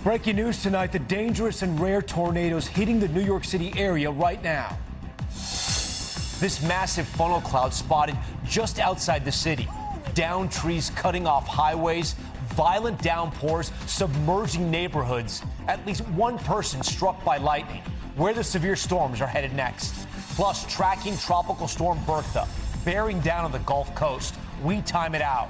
Breaking news tonight, the dangerous and rare tornadoes hitting the New York City area right now. This massive funnel cloud spotted just outside the city. Downed trees cutting off highways, violent downpours submerging neighborhoods. At least one person struck by lightning. Where the severe storms are headed next. Plus, tracking Tropical Storm Bertha bearing down on the Gulf Coast. We time it out.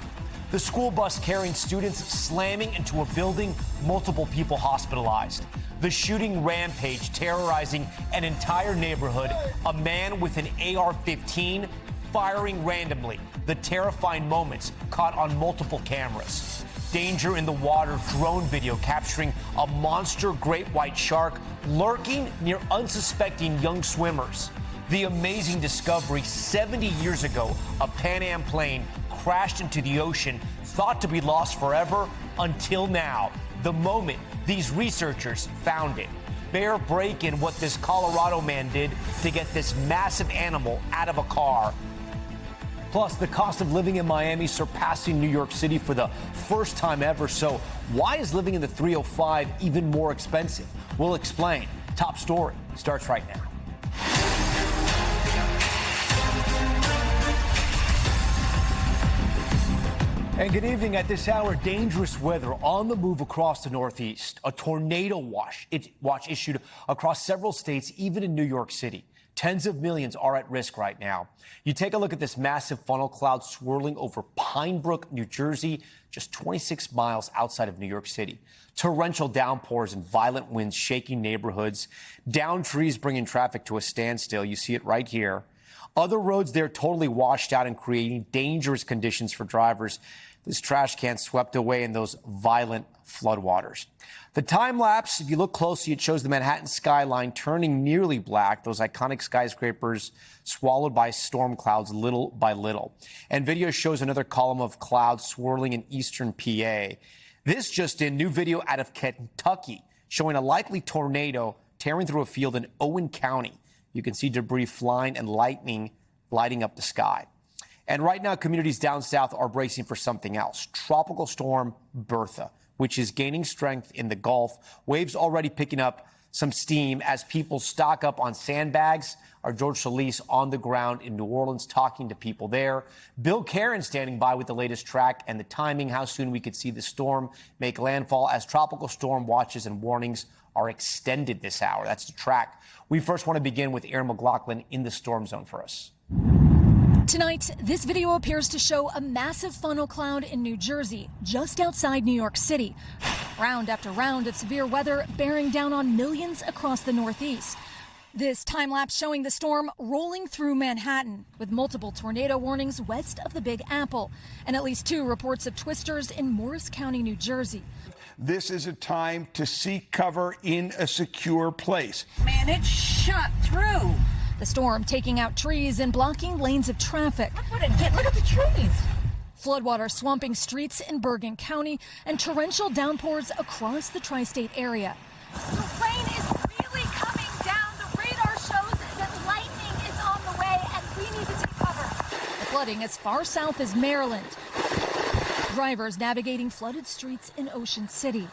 The school bus carrying students slamming into a building, multiple people hospitalized. The shooting rampage terrorizing an entire neighborhood, a man with an AR-15 firing randomly. The terrifying moments caught on multiple cameras. Danger in the water drone video capturing a monster great white shark lurking near unsuspecting young swimmers. The amazing discovery 70 years ago, a Pan Am plane crashed into the ocean, thought to be lost forever until now, the moment these researchers found it. Bear break in what this Colorado man did to get this massive animal out of a car. Plus, the cost of living in Miami surpassing New York City for the first time ever. So why is living in the 305 even more expensive? We'll explain. Top story starts right now. And good evening. At this hour, dangerous weather on the move across the Northeast. A tornado watch issued across several states, even in New York City. Tens of millions are at risk right now. You take a look at this massive funnel cloud swirling over Pine Brook, New Jersey, just 26 miles outside of New York City. Torrential downpours and violent winds shaking neighborhoods. Downed trees bringing traffic to a standstill. You see it right here. Other roads there totally washed out and creating dangerous conditions for drivers. This trash can swept away in those violent floodwaters. The time lapse, if you look closely, it shows the Manhattan skyline turning nearly black, those iconic skyscrapers swallowed by storm clouds little by little. And video shows another column of clouds swirling in eastern PA. This just in, new video out of Kentucky showing a likely tornado tearing through a field in Owen County. You can see debris flying and lightning lighting up the sky. And right now, communities down south are bracing for something else. Tropical Storm Bertha, which is gaining strength in the Gulf. Waves already picking up some steam as people stock up on sandbags. Our George Solis on the ground in New Orleans talking to people there. Bill Karen standing by with the latest track and the timing, how soon we could see the storm make landfall as tropical storm watches and warnings are extended this hour. That's the track. We first want to begin with Aaron McLaughlin in the storm zone for us. Tonight, this video appears to show a massive funnel cloud in New Jersey, just outside New York City. Round after round of severe weather bearing down on millions across the Northeast. This time-lapse showing the storm rolling through Manhattan with multiple tornado warnings west of the Big Apple and at least 2 reports of twisters in Morris County, New Jersey. This is a time to seek cover in a secure place. Man, it shot through. The storm taking out trees and blocking lanes of traffic. Look what it did. Look at the trees. Floodwater swamping streets in Bergen County and torrential downpours across the tri-state area. The rain is really coming down. The radar shows that lightning is on the way and we need to take cover. The flooding as far south as Maryland. Drivers navigating flooded streets in Ocean City.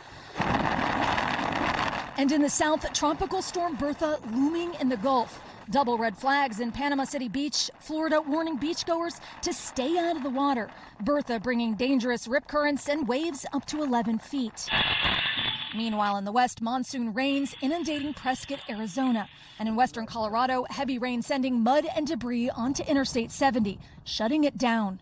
And in the south, Tropical Storm Bertha looming in the Gulf. Double red flags in Panama City Beach, Florida, warning beachgoers to stay out of the water. Bertha bringing dangerous rip currents and waves up to 11 feet. Meanwhile, in the west, monsoon rains inundating Prescott, Arizona. And in western Colorado, heavy rain sending mud and debris onto Interstate 70, shutting it down.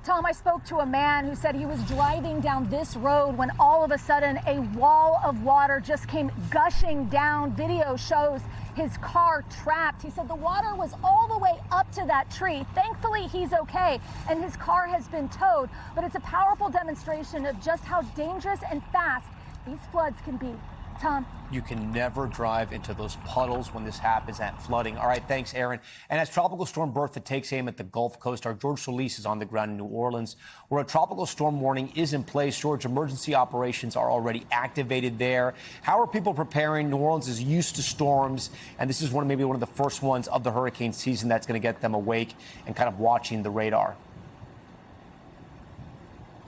Tom, I spoke to a man who said he was driving down this road when all of a sudden a wall of water just came gushing down. Video shows his car trapped. He said the water was all the way up to that tree. Thankfully, he's okay, and his car has been towed. But it's a powerful demonstration of just how dangerous and fast these floods can be. Tom. You can never drive into those puddles when this happens at flooding. All right, thanks, Aaron. And as Tropical Storm Bertha takes aim at the Gulf Coast, our George Solis is on the ground in New Orleans, where a tropical storm warning is in place. George, emergency operations are already activated there. How are people preparing? New Orleans is used to storms, and this is maybe one of the first ones of the hurricane season that's going to get them awake and kind of watching the radar.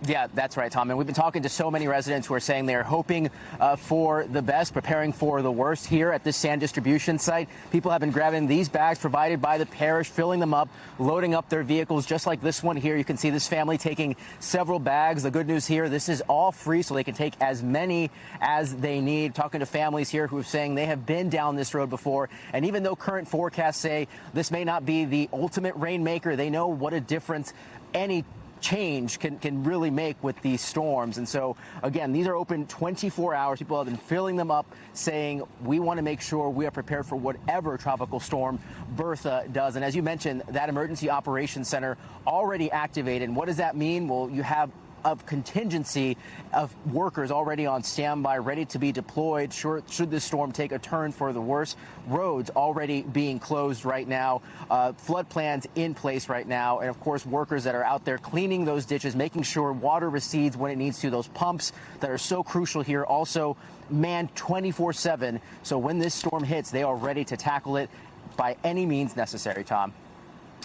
Yeah, that's right, Tom. And we've been talking to so many residents who are saying they're hoping for the best, preparing for the worst here at this sand distribution site. People have been grabbing these bags provided by the parish, filling them up, loading up their vehicles, just like this one here. You can see this family taking several bags. The good news here, this is all free, so they can take as many as they need. Talking to families here who are saying they have been down this road before. And even though current forecasts say this may not be the ultimate rainmaker, they know what a difference any change can really make with these storms. And so, again, these are open 24 hours. People have been filling them up, saying we want to make sure we are prepared for whatever Tropical Storm Bertha does. And as you mentioned, that Emergency Operations Center already activated. And what does that mean? Well, you have a contingency of workers already on standby, ready to be deployed should this storm take a turn for the worse. Roads already being closed right now, flood plans in place right now, and of course workers that are out there cleaning those ditches, making sure water recedes when it needs to. Those pumps that are so crucial here also manned 24/7. So when this storm hits, they are ready to tackle it by any means necessary, Tom.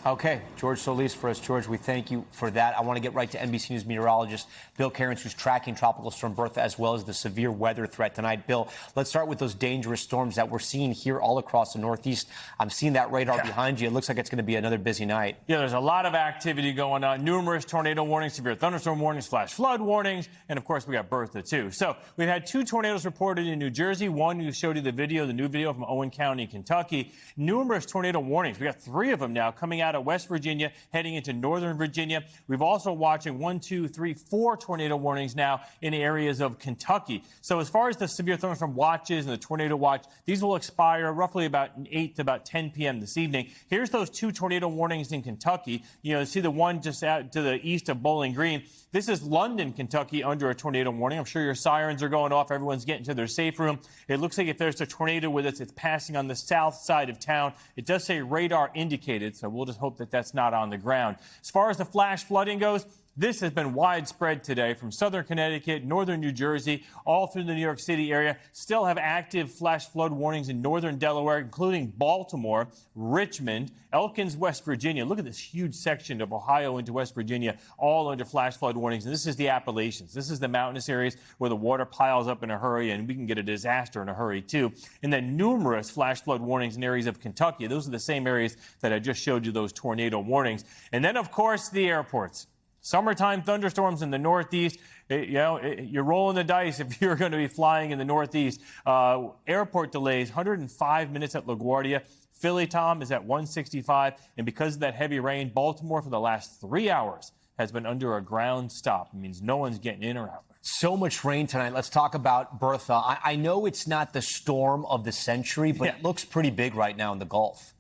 Okay, George Solis for us. George, we thank you for that. I want to get right to NBC News meteorologist Bill Cairns, who's tracking Tropical Storm Bertha as well as the severe weather threat tonight. Bill, let's start with those dangerous storms that we're seeing here all across the Northeast. I'm seeing that radar behind you. It looks like it's going to be another busy night. Yeah, there's a lot of activity going on. Numerous tornado warnings, severe thunderstorm warnings, flash flood warnings, and of course we got Bertha too. So we've had 2 tornadoes reported in New Jersey. One, you showed you the video, the new video from Owen County, Kentucky. Numerous tornado warnings. We got 3 of them now coming out of West Virginia, heading into northern Virginia. We've also watching 1, 2, 3, 4 tornado warnings now in areas of Kentucky. So as far as the severe thunderstorm watches and the tornado watch, these will expire roughly about 8 to about 10 p.m. this evening. Here's those 2 tornado warnings in Kentucky. You know, see the one just out to the east of Bowling Green. This is London, Kentucky, under a tornado warning. I'm sure your sirens are going off. Everyone's getting to their safe room. It looks like if there's a tornado with us, it's passing on the south side of town. It does say radar indicated, so we'll just hope that that's not on the ground. As far as the flash flooding goes, this has been widespread today from southern Connecticut, northern New Jersey, all through the New York City area. Still have active flash flood warnings in northern Delaware, including Baltimore, Richmond, Elkins, West Virginia. Look at this huge section of Ohio into West Virginia, all under flash flood warnings. And this is the Appalachians. This is the mountainous areas where the water piles up in a hurry, and we can get a disaster in a hurry, too. And then numerous flash flood warnings in areas of Kentucky. Those are the same areas that I just showed you those tornado warnings. And then, of course, the airports. Summertime thunderstorms in the Northeast. You're rolling the dice if you're going to be flying in the Northeast. Airport delays, 105 minutes at LaGuardia. Philly, Tom, is at 165. And because of that heavy rain, Baltimore for the last 3 hours has been under a ground stop. It means no one's getting in or out. So much rain tonight. Let's talk about Bertha. I know it's not the storm of the century, but it looks pretty big right now in the Gulf.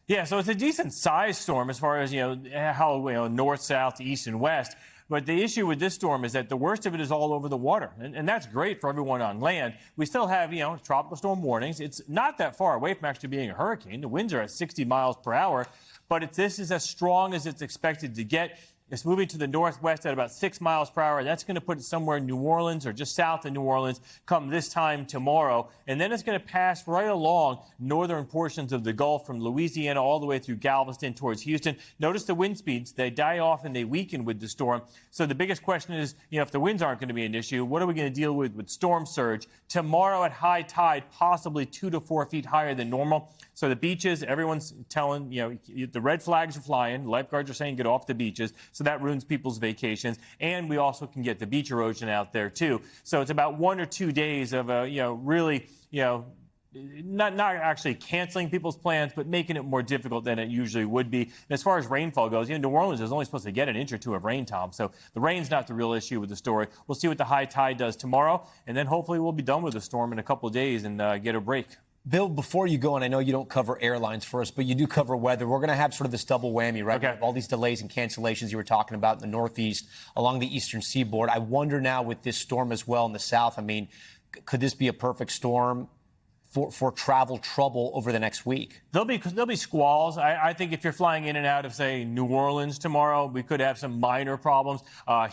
Yeah, so it's a decent-sized storm as far as, how north, south, east, and west. But the issue with this storm is that the worst of it is all over the water. And that's great for everyone on land. We still have, tropical storm warnings. It's not that far away from actually being a hurricane. The winds are at 60 miles per hour. But this is as strong as it's expected to get. It's moving to the northwest at about 6 miles per hour. That's going to put it somewhere in New Orleans or just south of New Orleans come this time tomorrow. And then it's going to pass right along northern portions of the Gulf from Louisiana all the way through Galveston towards Houston. Notice the wind speeds. They die off and they weaken with the storm. So the biggest question is, if the winds aren't going to be an issue, what are we going to deal with storm surge? Tomorrow at high tide, possibly 2 to 4 feet higher than normal. So the beaches, everyone's telling, the red flags are flying. Lifeguards are saying get off the beaches. So that ruins people's vacations. And we also can get the beach erosion out there, too. So it's about 1 or 2 days of, really, not actually canceling people's plans, but making it more difficult than it usually would be. And as far as rainfall goes, New Orleans is only supposed to get an inch or 2 of rain, Tom. So the rain's not the real issue with the story. We'll see what the high tide does tomorrow. And then hopefully we'll be done with the storm in a couple of days and get a break. Bill, before you go, and I know you don't cover airlines for us, but you do cover weather. We're going to have sort of this double whammy, right? Okay. All these delays and cancellations you were talking about in the Northeast, along the eastern seaboard. I wonder now with this storm as well in the South, could this be a perfect storm for travel trouble over the next week? There'll be squalls. I think if you're flying in and out of, say, New Orleans tomorrow, we could have some minor problems.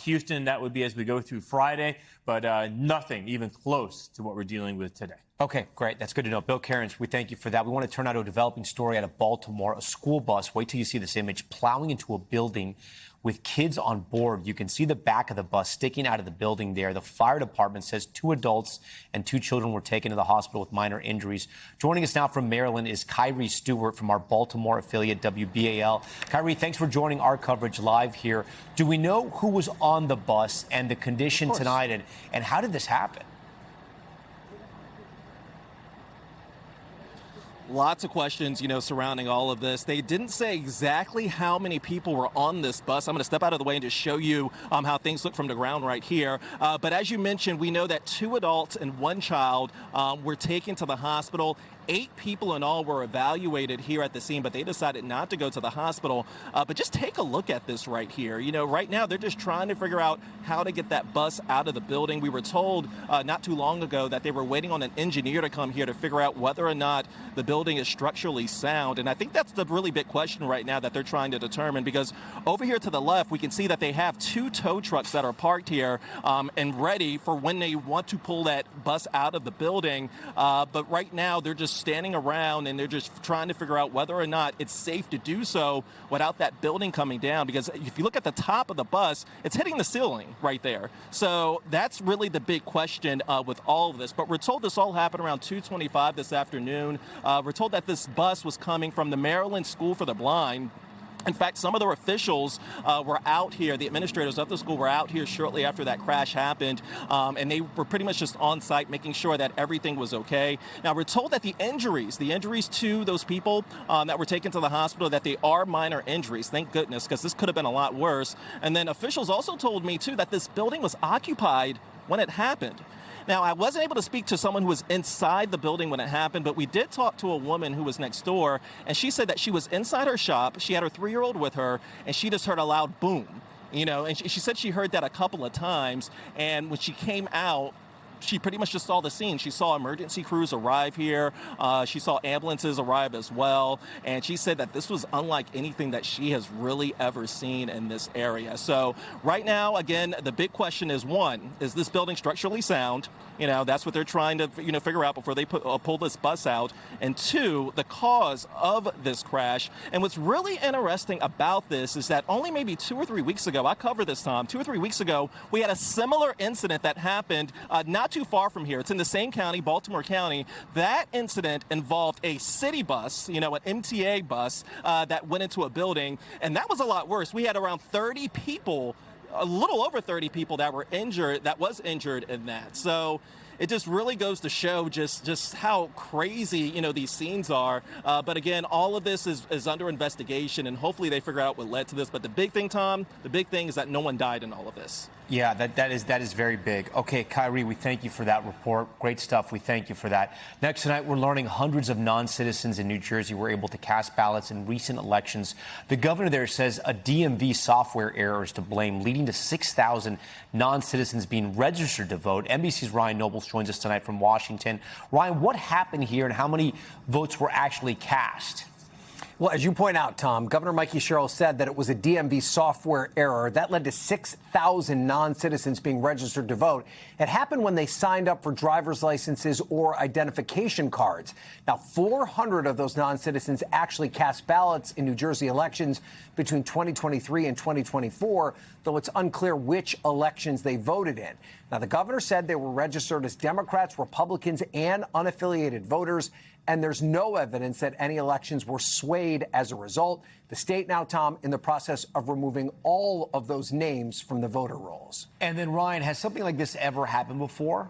Houston, that would be as we go through Friday, but nothing even close to what we're dealing with today. Okay, great. That's good to know. Bill Cairns, we thank you for that. We want to turn out to a developing story out of Baltimore. A school bus, wait till you see this image, plowing into a building with kids on board. You can see the back of the bus sticking out of the building there. The fire department says 2 adults and 2 children were taken to the hospital with minor injuries. Joining us now from Maryland is Kyrie Stewart from our Baltimore affiliate WBAL. Kyrie, thanks for joining our coverage live here. Do we know who was on the bus and the condition tonight, and how did this happen? Lots of questions, surrounding all of this. They didn't say exactly how many people were on this bus. I'm going to step out of the way and just show you how things look from the ground right here. But as you mentioned, we know that 2 adults and 1 child were taken to the hospital. 8 people in all were evaluated here at the scene, but they decided not to go to the hospital. But just take a look at this right here. Right now they're just trying to figure out how to get that bus out of the building. We were told not too long ago that they were waiting on an engineer to come here to figure out whether or not the building is structurally sound. And I think that's the really big question right now that they're trying to determine, because over here to the left, we can see that they have 2 tow trucks that are parked here and ready for when they want to pull that bus out of the building. But right now they're just standing around and they're just trying to figure out whether or not it's safe to do so without that building coming down, because if you look at the top of the bus, it's hitting the ceiling right there. So that's really the big question with all of this. But we're told this all happened around 2:25 this afternoon. We're told that this bus was coming from the Maryland School for the Blind. In fact, some of their officials were out here, the administrators of the school were out here shortly after that crash happened, and they were pretty much just on site making sure that everything was okay. Now, we're told that the injuries to those people that were taken to the hospital, that they are minor injuries, thank goodness, because this could have been a lot worse. And then officials also told me, too, that this building was occupied when it happened. Now, I wasn't able to speak to someone who was inside the building when it happened, but we did talk to a woman who was next door, and she said that she was inside her shop. She had her 3-year-old with her, and she just heard a loud boom, and she said she heard that a couple of times, and when she came out, she pretty much just saw the scene. She saw emergency crews arrive here. She saw ambulances arrive as well. And she said that this was unlike anything that she has really ever seen in this area. So right now, again, the big question is, 1, is this building structurally sound? That's what they're trying to, figure out before they pull this bus out. And 2, the cause of this crash. And what's really interesting about this is that only maybe 2 or 3 weeks ago, I covered this, Tom, 2 or 3 weeks ago, we had a similar incident that happened not too far from here. It's in the same county, Baltimore County. That incident involved a city bus, an MTA bus that went into a building, and that was a lot worse. We had around 30 people, a little over 30 people that was injured in that. So it just really goes to show just how crazy, these scenes are. But again, all of this is under investigation, and hopefully they figure out what led to this. But the big thing, Tom, is that no one died in all of this. Yeah, that is very big. Okay, Kyrie, we thank you for that report. Great stuff. We thank you for that. Next tonight, we're learning hundreds of non-citizens in New Jersey were able to cast ballots in recent elections. The governor there says a DMV software error is to blame, leading to 6,000 non-citizens being registered to vote. NBC's Ryan Nobles joins us tonight from Washington. Ryan, what happened here and how many votes were actually cast? Well, as you point out, Tom, Governor Mikey Sherrill said that it was a DMV software error. That led to 6,000 non-citizens being registered to vote. It happened when they signed up for driver's licenses or identification cards. Now, 400 of those non-citizens actually cast ballots in New Jersey elections between 2023 and 2024, though it's unclear which elections they voted in. Now, the governor said they were registered as Democrats, Republicans, and unaffiliated voters, and there's no evidence that any elections were swayed as a result. The state now, Tom, in the process of removing all of those names from the voter rolls. And then, Ryan, has something like this ever happened before?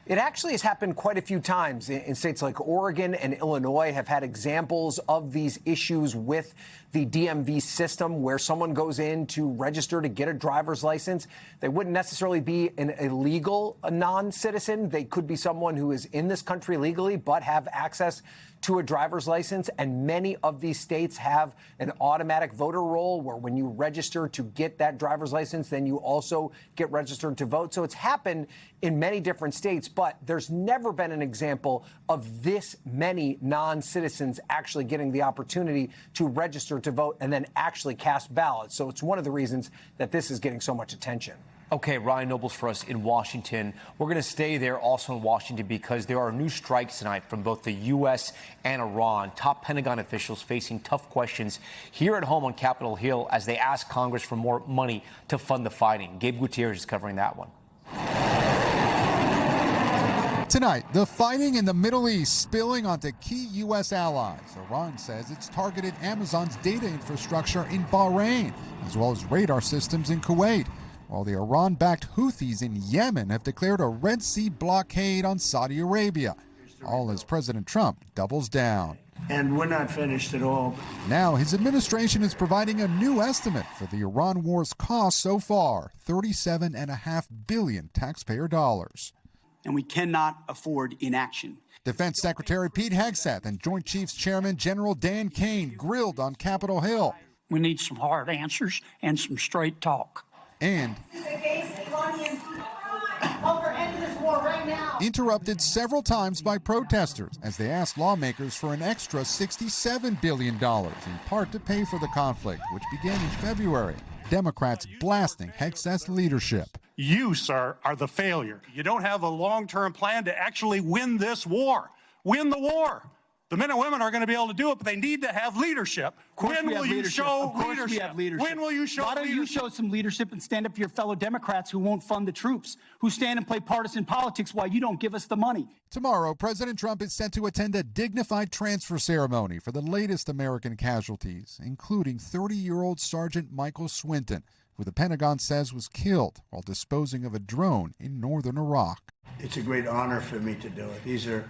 It actually has happened quite a few times in states like Oregon and Illinois have had examples of these issues with the DMV system where someone goes in to register to get a driver's license. They wouldn't necessarily be an illegal non-citizen. They could be someone who is in this country legally but have access to a driver's license. And many of these states have an automatic voter roll where when you register to get that driver's license, then you also get registered to vote. So it's happened in many different states, but there's never been an example of this many non-citizens actually getting the opportunity to register to vote and then actually cast ballots. So it's one of the reasons that this is getting so much attention. Okay, Ryan Nobles for us in Washington. We're going to stay there also in Washington because there are new strikes tonight from both the U.S. and Iran. Top Pentagon officials facing tough questions here at home on Capitol Hill as they ask Congress for more money to fund the fighting. Gabe Gutierrez is covering that one. Tonight, the fighting in the Middle East spilling onto key U.S. allies. Iran says it's targeted Amazon's data infrastructure in Bahrain, as well as radar systems in Kuwait, while the Iran-backed Houthis in Yemen have declared a Red Sea blockade on Saudi Arabia, all as President Trump doubles down. And we're not finished at all. Now his administration is providing a new estimate for the Iran war's cost so far, $37.5 billion taxpayer dollars. And we cannot afford inaction. Defense Secretary Pete Hegseth and Joint Chiefs Chairman General Dan Kane grilled on Capitol Hill. We need some hard answers and some straight talk. And interrupted several times by protesters as they asked lawmakers for an extra $67 billion, in part to pay for the conflict, which began in February. Democrats blasting Hegseth's leadership. You, sir, are the failure. You don't have a long-term plan to actually win this war. Win the war. The men and women are going to be able to do it, but they need to have leadership. When will you show leadership? When will you show leadership? Why don't you show some leadership and stand up to your fellow Democrats who won't fund the troops, who stand and play partisan politics while you don't give us the money? Tomorrow, President Trump is set to attend a dignified transfer ceremony for the latest American casualties, including 30-year-old Sergeant Michael Swinton, who the Pentagon says was killed while disposing of a drone in northern Iraq. It's a great honor for me to do it. These are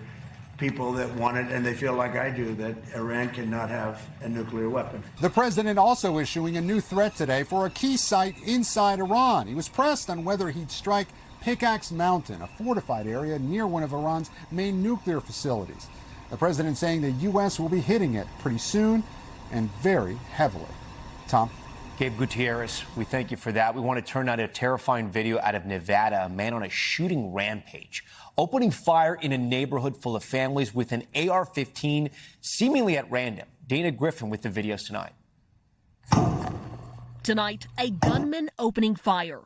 people that want it, and they feel like I do, that Iran cannot have a nuclear weapon. The president also issuing a new threat today for a key site inside Iran. He was pressed on whether he'd strike Pickaxe Mountain, a fortified area near one of Iran's main nuclear facilities. The president saying the U.S. will be hitting it pretty soon and very heavily. Tom? Gabe Gutierrez, we thank you for that. We want to turn now to a terrifying video out of Nevada, a man on a shooting rampage, opening fire in a neighborhood full of families with an AR-15, seemingly at random. Dana Griffin with the videos tonight. Tonight, a gunman opening fire,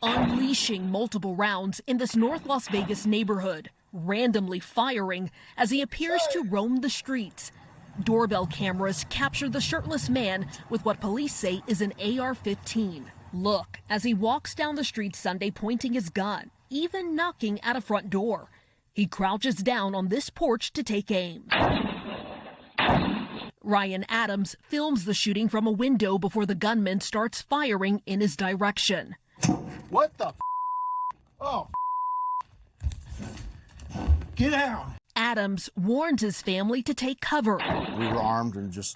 unleashing multiple rounds in this North Las Vegas neighborhood, randomly firing as he appears to roam the streets. Doorbell cameras capture the shirtless man with what police say is an AR-15. Look as he walks down the street Sunday pointing his gun, even knocking at a front door. He crouches down on this porch to take aim. Ryan Adams films the shooting from a window before the gunman starts firing in his direction. What the Oh. Get down. Adams warns his family to take cover. We were armed and just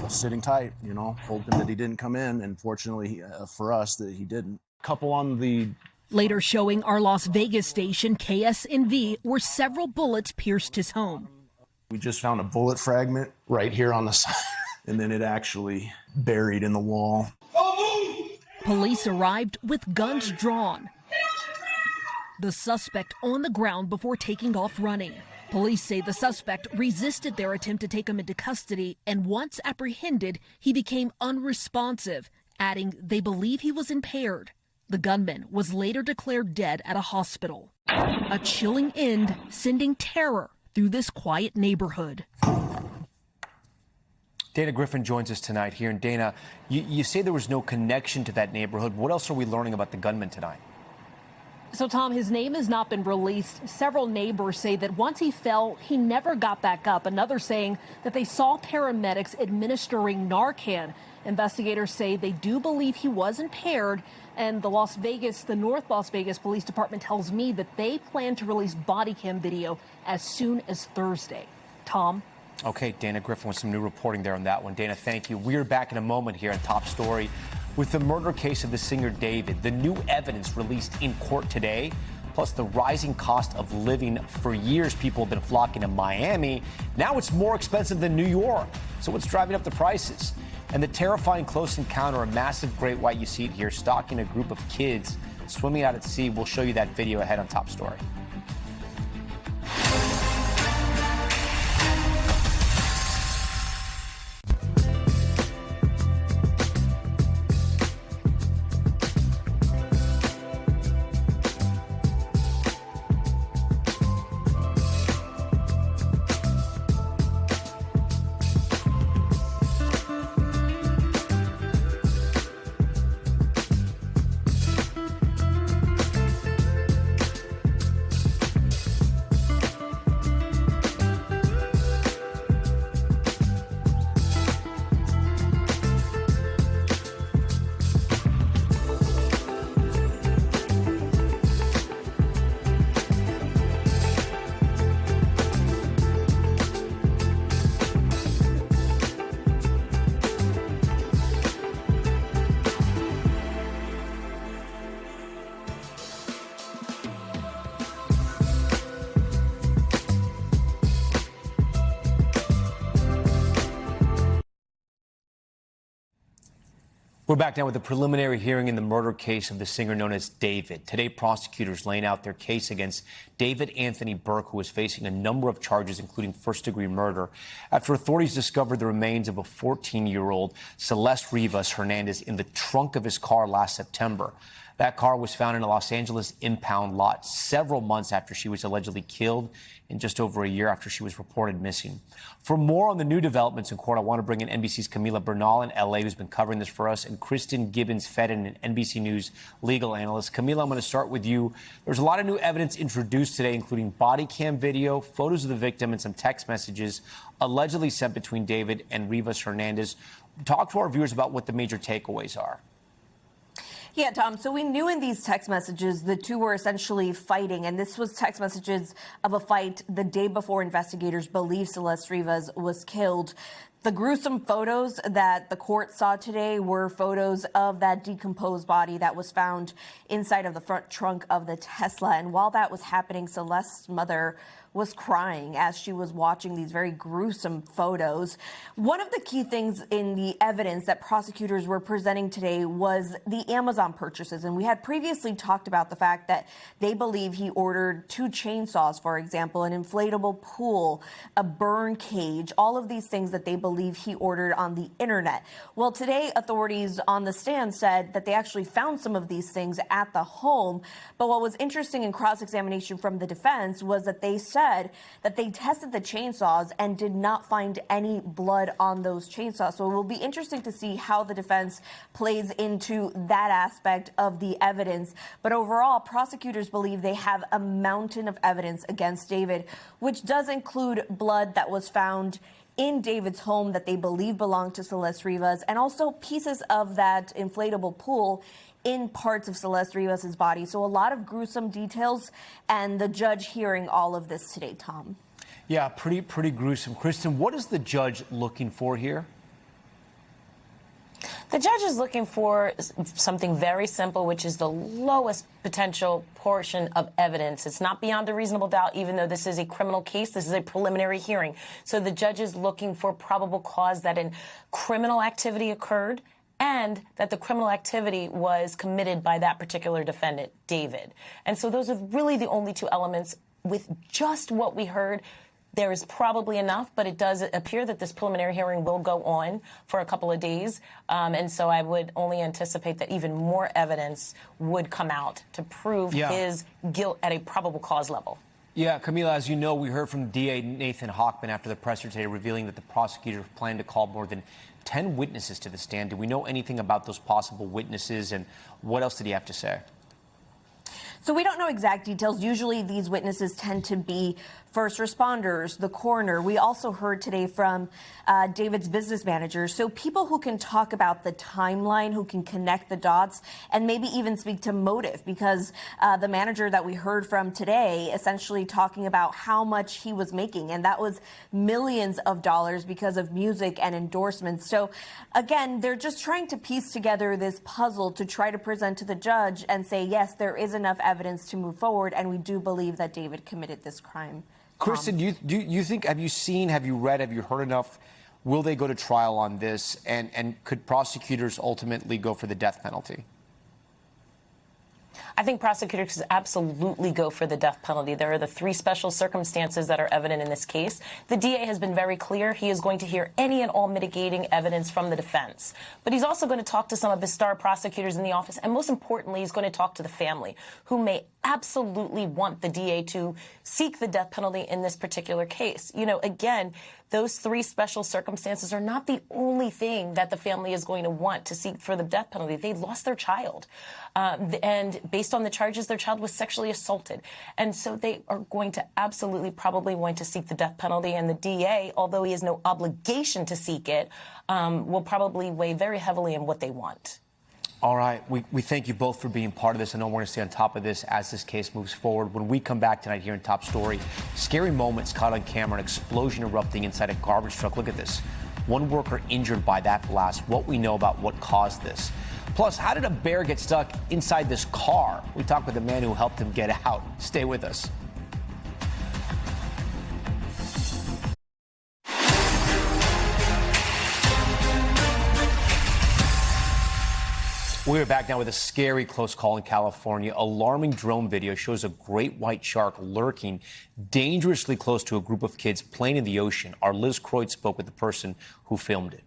sitting tight, hoping that he didn't come in. And fortunately for us, that he didn't. Couple on the... Later showing our Las Vegas station KSNV where several bullets pierced his home. We just found a bullet fragment right here on the side, and then it actually buried in the wall. Police arrived with guns drawn. The suspect on the ground before taking off running. Police say the suspect resisted their attempt to take him into custody, and once apprehended, he became unresponsive, adding they believe he was impaired. The gunman was later declared dead at a hospital. A chilling end, sending terror through this quiet neighborhood. Dana Griffin joins us tonight here. And Dana, you say there was no connection to that neighborhood. What else are we learning about the gunman tonight? So, Tom, his name has not been released. Several neighbors say that once he fell, he never got back up. Another saying that they saw paramedics administering Narcan. Investigators say they do believe he was impaired, and the North Las Vegas Police Department tells me that they plan to release body cam video as soon as Thursday. Tom? Okay, Dana Griffin with some new reporting there on that one. Dana, thank you. We are back in a moment here on Top Story with the murder case of the singer David, the new evidence released in court today, plus the rising cost of living. For years, people have been flocking to Miami. Now it's more expensive than New York. So what's driving up the prices? And the terrifying close encounter, a massive great white, you see it here, stalking a group of kids swimming out at sea. We'll show you that video ahead on Top Story. We're back now with a preliminary hearing in the murder case of the singer known as David. Today, prosecutors laying out their case against David Anthony Burke, who is facing a number of charges, including first-degree murder, after authorities discovered the remains of a 14-year-old, Celeste Rivas Hernandez, in the trunk of his car last September. That car was found in a Los Angeles impound lot several months after she was allegedly killed and just over a year after she was reported missing. For more on the new developments in court, I want to bring in NBC's Camila Bernal in L.A., who's been covering this for us, and Kristen Gibbons-Fedden, an NBC News legal analyst. Camila, I'm going to start with you. There's a lot of new evidence introduced today, including body cam video, photos of the victim, and some text messages allegedly sent between David and Rivas Hernandez. Talk to our viewers about what the major takeaways are. Yeah, Tom. So we knew in these text messages the two were essentially fighting, and this was text messages of a fight the day before investigators believe Celeste Rivas was killed. The gruesome photos that the court saw today were photos of that decomposed body that was found inside of the front trunk of the Tesla. And while that was happening, Celeste's mother was crying as she was watching these very gruesome photos. One of the key things in the evidence that prosecutors were presenting today was the Amazon purchases. And we had previously talked about the fact that they believe he ordered 2 chainsaws, for example, an inflatable pool, a burn cage, all of these things that they believe he ordered on the internet. Well, today, authorities on the stand said that they actually found some of these things at the home. But what was interesting in cross-examination from the defense was that they said that they tested the chainsaws and did not find any blood on those chainsaws. So it will be interesting to see how the defense plays into that aspect of the evidence. But overall, prosecutors believe they have a mountain of evidence against David, which does include blood that was found in David's home that they believe belonged to Celeste Rivas, and also pieces of that inflatable pool in parts of Celeste Rivas' body. So a lot of gruesome details, and the judge hearing all of this today, Tom. Yeah, pretty gruesome. Kristen, what is the judge looking for here? The judge is looking for something very simple, which is the lowest potential portion of evidence. It's not beyond a reasonable doubt, even though this is a criminal case. This is a preliminary hearing. So the judge is looking for probable cause that an criminal activity occurred and that the criminal activity was committed by that particular defendant, David. And so those are really the only 2 elements. With just what we heard, there is probably enough, but it does appear that this preliminary hearing will go on for a couple of days. And so I would only anticipate that even more evidence would come out to prove his guilt at a probable cause level. Yeah, Camila, as you know, we heard from DA Nathan Hochman after the presser today revealing that the prosecutors plan to call more than 10 witnesses to the stand. Do we know anything about those possible witnesses, and what else did he have to say? So we don't know exact details. Usually these witnesses tend to be first responders, the coroner. We also heard today from David's business manager. So people who can talk about the timeline, who can connect the dots, and maybe even speak to motive, because the manager that we heard from today essentially talking about how much he was making, and that was millions of dollars because of music and endorsements. So again, they're just trying to piece together this puzzle to try to present to the judge and say, yes, there is enough evidence to move forward, and we do believe that David committed this crime. Kristen, do you think, have you seen, have you read, have you heard enough? Will they go to trial on this? And could prosecutors ultimately go for the death penalty? I think prosecutors absolutely go for the death penalty. There are the 3 special circumstances that are evident in this case. The DA has been very clear. He is going to hear any and all mitigating evidence from the defense. But he's also going to talk to some of his star prosecutors in the office. And most importantly, he's going to talk to the family, who may absolutely want the DA to seek the death penalty in this particular case. You know, again, those 3 special circumstances are not the only thing that the family is going to want to seek for the death penalty. They lost their child. And based on the charges, their child was sexually assaulted. And so they are going to absolutely probably want to seek the death penalty. And the DA, although he has no obligation to seek it, will probably weigh very heavily in what they want. All right. We thank you both for being part of this. I know we're going to stay on top of this as this case moves forward. When we come back tonight here in Top Story, scary moments caught on camera, an explosion erupting inside a garbage truck. Look at this. One worker injured by that blast. What we know about what caused this. Plus, how did a bear get stuck inside this car? We talked with the man who helped him get out. Stay with us. We're back now with a scary close call in California. Alarming drone video shows a great white shark lurking dangerously close to a group of kids playing in the ocean. Our Liz Croyd spoke with the person who filmed it.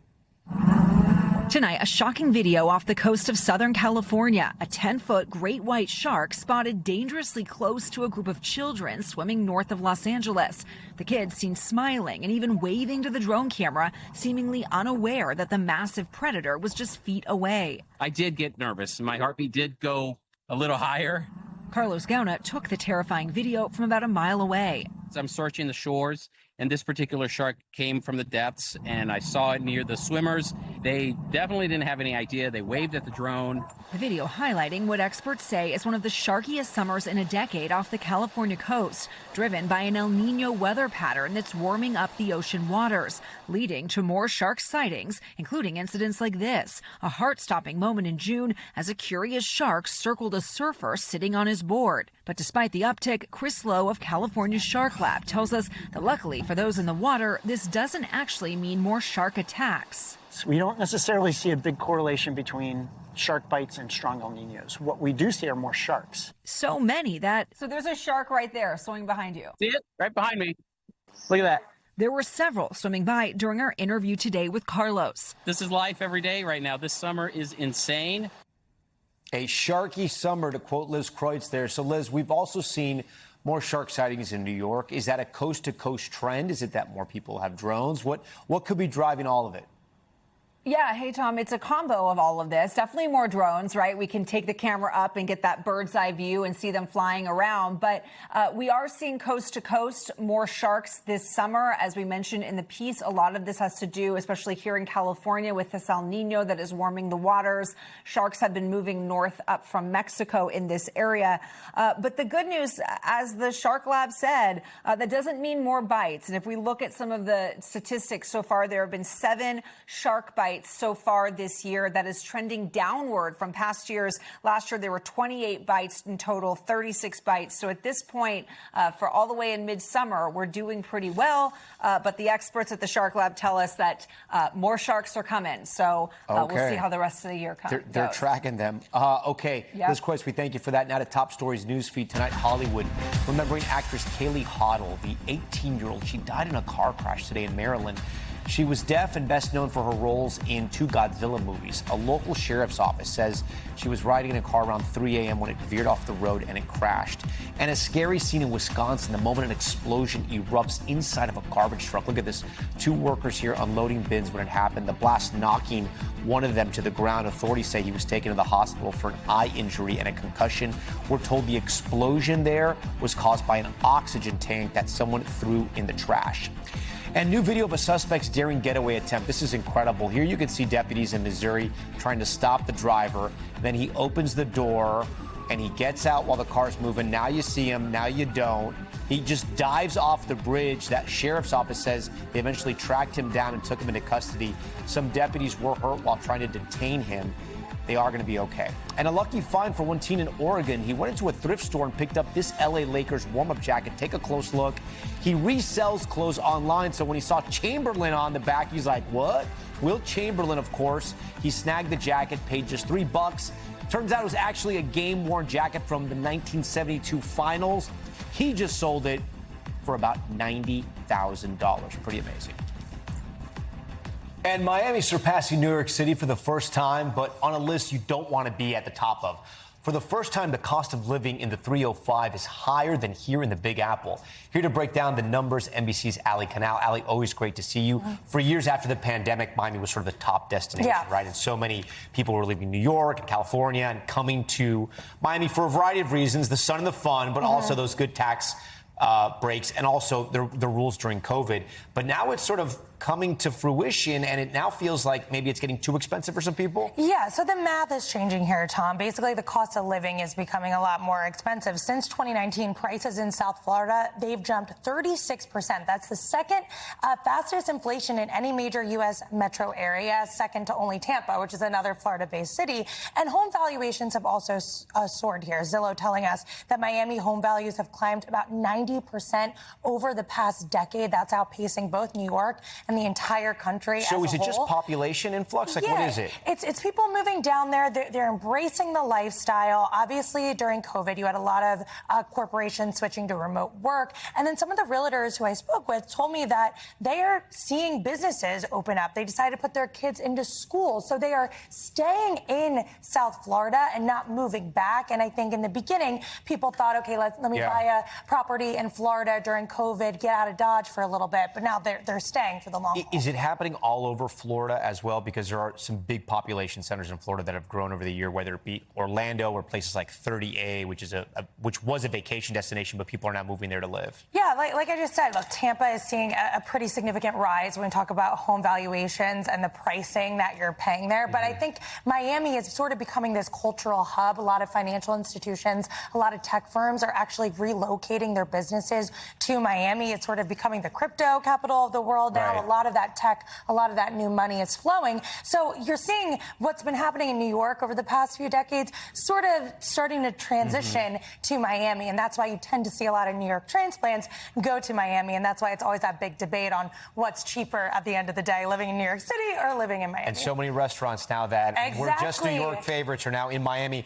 Tonight, a shocking video off the coast of Southern California. A 10-foot great white shark spotted dangerously close to a group of children swimming north of Los Angeles. The kids seen smiling and even waving to the drone camera, seemingly unaware that the massive predator was just feet away. I did get nervous. My heartbeat did go a little higher. Carlos Gauna took the terrifying video from about a mile away. I'm searching the shores, and this particular shark came from the depths, and I saw it near the swimmers. They definitely didn't have any idea. They waved at the drone. The video highlighting what experts say is one of the sharkiest summers in a decade off the California coast, driven by an El Nino weather pattern that's warming up the ocean waters, leading to more shark sightings, including incidents like this, a heart-stopping moment in June as a curious shark circled a surfer sitting on his board. But despite the uptick, Chris Lowe of California's Shark Lab tells us that luckily for those in the water, this doesn't actually mean more shark attacks. We don't necessarily see a big correlation between shark bites and strong El Ninos. What we do see are more sharks. So many that... So there's a shark right there swimming behind you. See it? Right behind me. Look at that. There were several swimming by during our interview today with Carlos. This is life every day right now. This summer is insane. A sharky summer, to quote Liz Croyd there. So, Liz, we've also seen more shark sightings in New York. Is that a coast-to-coast trend? Is it that more people have drones? What could be driving all of it? Yeah, hey, Tom, it's a combo of all of this. Definitely more drones, right? We can take the camera up and get that bird's eye view and see them flying around. But we are seeing coast to coast more sharks this summer. As we mentioned in the piece, a lot of this has to do, especially here in California, with this El Nino that is warming the waters. Sharks have been moving north up from Mexico in this area. But the good news, as the Shark Lab said, that doesn't mean more bites. And if we look at some of the statistics so far, there have been 7 shark bites so far this year. That is trending downward from past years. Last year, there were 28 bites in total, 36 bites. So at this point, for all the way in midsummer, we're doing pretty well. But the experts at the Shark Lab tell us that more sharks are coming. So we'll see how the rest of the year goes. They're tracking them. Okay, Yep. Liz Croyd, we thank you for that. Now to Top Stories newsfeed tonight, Hollywood. Remembering actress Kaylee Hoddle, the 18-year-old. She died in a car crash today in Maryland. She was deaf and best known for her roles in 2 Godzilla movies. A local sheriff's office says she was riding in a car around 3 a.m. when it veered off the road and it crashed. And a scary scene in Wisconsin, the moment an explosion erupts inside of a garbage truck. Look at this. 2 workers here unloading bins when it happened. The blast knocking one of them to the ground. Authorities say he was taken to the hospital for an eye injury and a concussion. We're told the explosion there was caused by an oxygen tank that someone threw in the trash. And new video of a suspect's daring getaway attempt. This is incredible. Here you can see deputies in Missouri trying to stop the driver. Then he opens the door and he gets out while the car's moving. Now you see him, now you don't. He just dives off the bridge. That sheriff's office says they eventually tracked him down and took him into custody. Some deputies were hurt while trying to detain him. They are going to be okay. And a lucky find for one teen in Oregon. He went into a thrift store and picked up this LA Lakers warm-up jacket. Take a close look. He resells clothes online, so when he saw Chamberlain on the back, he's like, what? Wilt Chamberlain, of course. He snagged the jacket, paid just $3. Turns out it was actually a game-worn jacket from the 1972 finals. He just sold it for about $90,000. Pretty amazing. And Miami surpassing New York City for the first time, but on a list you don't want to be at the top of. For the first time, the cost of living in the 305 is higher than here in the Big Apple. Here to break down the numbers, NBC's Ali Canal. Ali, always great to see you. For years after the pandemic, Miami was sort of the top destination, right? And so many people were leaving New York and California and coming to Miami for a variety of reasons, the sun and the fun, but also those good tax breaks and also the rules during COVID. But now it's sort of coming to fruition, and it now feels like maybe it's getting too expensive for some people? Yeah, so the math is changing here, Tom. Basically, the cost of living is becoming a lot more expensive. Since 2019, prices in South Florida, they've jumped 36%. That's the second fastest inflation in any major U.S. metro area, second to only Tampa, which is another Florida-based city. And home valuations have also soared here. Zillow telling us that Miami home values have climbed about 90% over the past decade. That's outpacing both New York in the entire country. So is it just population influx? Like, yeah, what is it? It's people moving down there. They're embracing the lifestyle. Obviously, during COVID, you had a lot of corporations switching to remote work. And then some of the realtors who I spoke with told me that they are seeing businesses open up. They decided to put their kids into school. So they are staying in South Florida and not moving back. And I think in the beginning, people thought, okay, let me buy a property in Florida during COVID, get out of Dodge for a little bit. But now they're staying for the long haul. Is it happening all over Florida as well? Because there are some big population centers in Florida that have grown over the year, whether it be Orlando or places like 30A, which was a vacation destination, but people are now moving there to live. Yeah, like I just said, look, Tampa is seeing a pretty significant rise when we talk about home valuations and the pricing that you're paying there. But I think Miami is sort of becoming this cultural hub. A lot of financial institutions, a lot of tech firms are actually relocating their businesses to Miami. It's sort of becoming the crypto capital of the world now. Right. A lot of that tech, a lot of that new money is flowing. So you're seeing what's been happening in New York over the past few decades sort of starting to transition to Miami. And that's why you tend to see a lot of New York transplants go to Miami. And that's why it's always that big debate on what's cheaper at the end of the day, living in New York City or living in Miami. And so many restaurants now that were just New York favorites are now in Miami.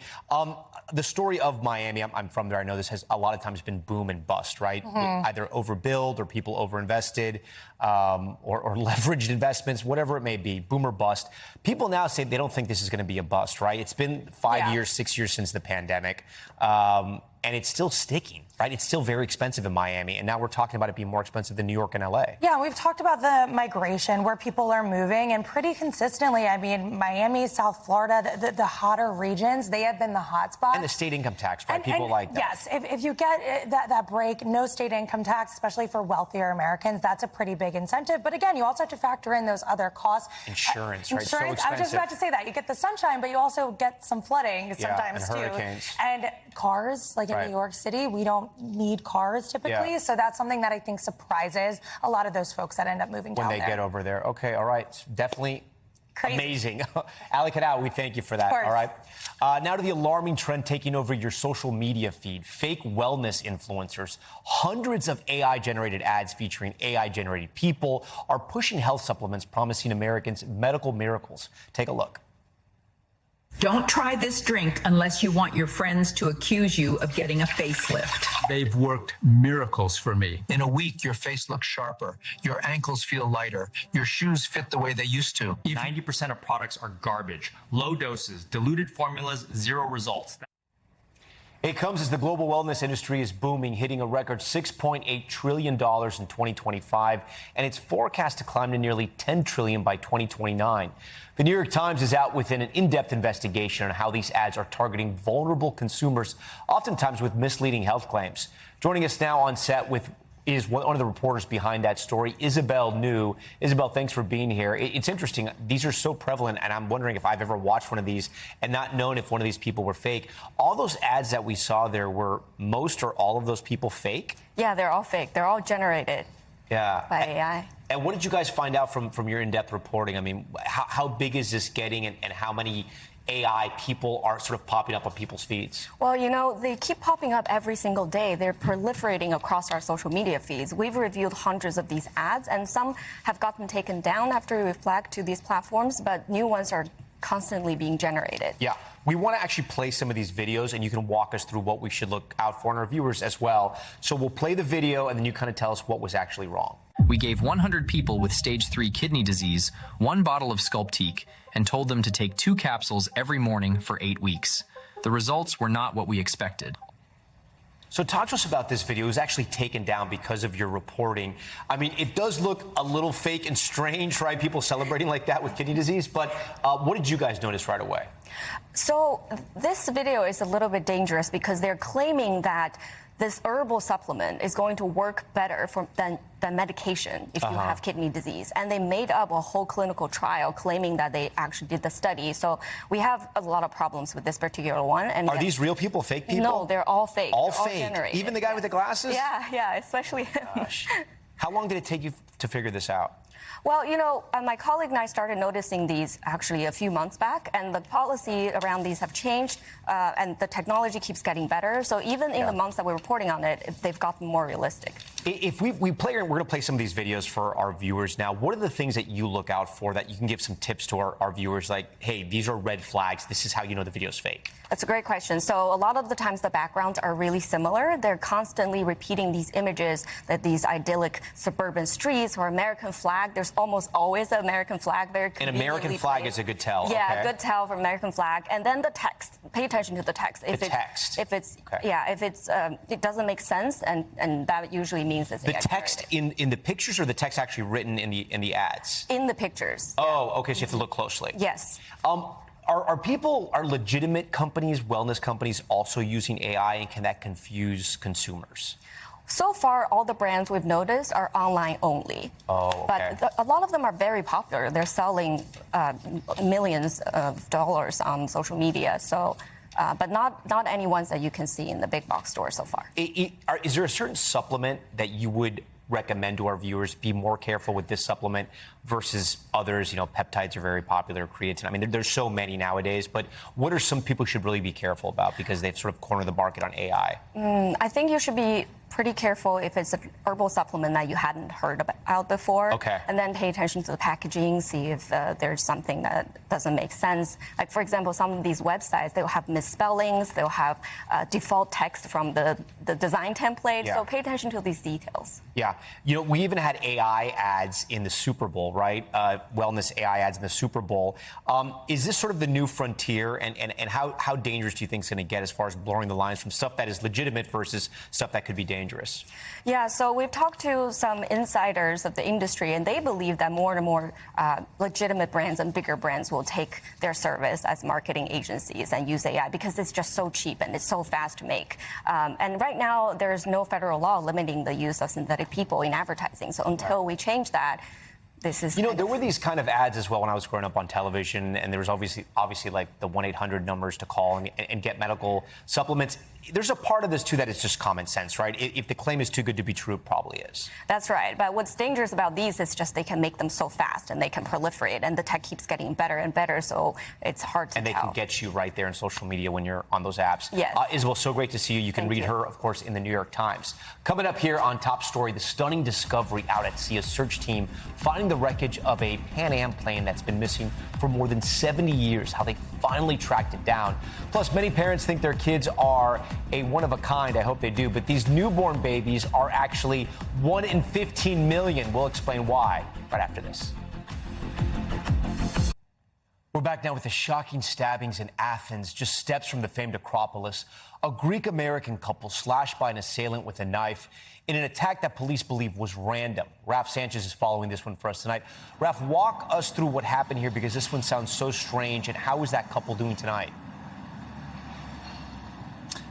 The story of Miami, I'm from there. I know this has a lot of times been boom and bust, right? Either overbuild or people overinvested or leveraged investments, whatever it may be, boom or bust. People now say they don't think this is going to be a bust, right? It's been 5 years, 6 years since the pandemic. And it's still sticking, right? It's still very expensive in Miami. And now we're talking about it being more expensive than New York and LA. Yeah, we've talked about the migration, where people are moving, and pretty consistently, I mean, Miami, South Florida, the hotter regions, they have been the hot spot. And the state income tax, right? People like that. Yes, if you get that break, no state income tax, especially for wealthier Americans, that's a pretty big incentive. But again, you also have to factor in those other costs. Insurance, right? So I was just about to say that. You get the sunshine, but you also get some flooding sometimes, and hurricanes. And cars, like in New York City, we don't need cars typically. Yeah. So that's something that I think surprises a lot of those folks that end up moving down when they get over there. Okay, all right. Definitely amazing. Ali Kadau, we thank you for that. All right. Now to the alarming trend taking over your social media feed. Fake wellness influencers. Hundreds of AI-generated ads featuring AI-generated people are pushing health supplements promising Americans medical miracles. Take a look. Don't try this drink unless you want your friends to accuse you of getting a facelift. They've worked miracles for me. In a week, your face looks sharper, your ankles feel lighter, your shoes fit the way they used to. 90% of products are garbage, low doses, diluted formulas, zero results. It comes as the global wellness industry is booming, hitting a record $6.8 trillion in 2025, and it's forecast to climb to nearly $10 trillion by 2029. The New York Times is out with an in-depth investigation on how these ads are targeting vulnerable consumers, oftentimes with misleading health claims. Joining us now on set is one of the reporters behind that story, Isabel New. Isabel, thanks for being here. It's interesting. These are so prevalent, and I'm wondering if I've ever watched one of these and not known if one of these people were fake. All those ads that we saw there, were most or all of those people fake? Yeah, they're all fake. They're all generated by AI. And what did you guys find out from your in-depth reporting? I mean, how big is this getting, and how many AI people are sort of popping up on people's feeds? Well, you know, they keep popping up every single day. They're proliferating across our social media feeds. We've reviewed hundreds of these ads, and some have gotten taken down after we flagged to these platforms, but new ones are constantly being generated. Yeah. We want to actually play some of these videos, and you can walk us through what we should look out for, and our viewers as well. So we'll play the video, and then you kind of tell us what was actually wrong. We gave 100 people with stage 3 kidney disease 1 bottle of Sculptique and told them to take 2 capsules every morning for 8 weeks. The results were not what we expected. So talk to us about this video. It was actually taken down because of your reporting. I mean, it does look a little fake and strange, right? People celebrating like that with kidney disease. But what did you guys notice right away? So this video is a little bit dangerous because they're claiming that this herbal supplement is going to work better than medication if you have kidney disease. And they made up a whole clinical trial claiming that they actually did the study. So we have a lot of problems with this particular one. And are these real people, fake people? No, they're all fake. All they're fake? All generated. Even the guy with the glasses? Yeah, especially him. Gosh. How long did it take you to figure this out? Well, you know, my colleague and I started noticing these actually a few months back, and the policy around these have changed, and the technology keeps getting better. So even in the months that we're reporting on it, they've gotten more realistic. If we're going to play some of these videos for our viewers now, what are the things that you look out for that you can give some tips to our viewers, like, hey, these are red flags, this is how you know the video's fake? That's a great question. So a lot of the times the backgrounds are really similar. They're constantly repeating these images, that these idyllic suburban streets or American flag. There's almost always an American flag. Very An American flag is a good tell. Yeah, okay. Good tell for American flag. And then the text. Pay attention to the text. If it doesn't make sense, and that usually means it's the text in the pictures, or the text actually written in the ads? In the pictures. Oh, okay. So you have to look closely. Yes. Are legitimate companies, wellness companies, also using AI, and can that confuse consumers? So far, all the brands we've noticed are online only. Oh, okay. But a lot of them are very popular. They're selling millions of dollars on social media. So, but not any ones that you can see in the big box store so far. Is there a certain supplement that you would recommend to our viewers be more careful with this supplement versus others? You know, peptides are very popular, creatine. I mean, there's so many nowadays, but what are some people should really be careful about because they've sort of cornered the market on AI? I think you should be pretty careful if it's an herbal supplement that you hadn't heard about before. Okay. And then pay attention to the packaging, see if there's something that doesn't make sense. Like, for example, some of these websites, they'll have misspellings, they'll have default text from the design template. Yeah. So pay attention to these details. Yeah. You know, we even had AI ads in the Super Bowl, right? Wellness AI ads in the Super Bowl. Is this sort of the new frontier? And how dangerous do you think it's going to get as far as blurring the lines from stuff that is legitimate versus stuff that could be dangerous? Yeah, so we've talked to some insiders of the industry, and they believe that more and more legitimate brands and bigger brands will take their service as marketing agencies and use AI because it's just so cheap and it's so fast to make. And right now, there's no federal law limiting the use of synthetic people in advertising. So until we change that, this is... You know, there were these kind of ads as well when I was growing up on television, and there was obviously like the 1-800 numbers to call and get medical supplements. There's a part of this, too, that is just common sense, right? If the claim is too good to be true, it probably is. That's right. But what's dangerous about these is just they can make them so fast and they can proliferate, and the tech keeps getting better and better, so it's hard to tell. And they can get you right there in social media when you're on those apps. Yes. Isabel, so great to see you. You can read her, of course, in the New York Times. Coming up here on Top Story, the stunning discovery out at sea, a search team finding the wreckage of a Pan Am plane that's been missing for more than 70 years, how they finally tracked it down. Plus, many parents think their kids are a one-of-a-kind. I hope they do. But these newborn babies are actually 1 in 15 million. We'll explain why right after this. We're back now with the shocking stabbings in Athens, just steps from the famed Acropolis. A Greek-American couple slashed by an assailant with a knife in an attack that police believe was random. Raf Sanchez is following this one for us tonight. Raf, walk us through what happened here because this one sounds so strange. And how is that couple doing tonight?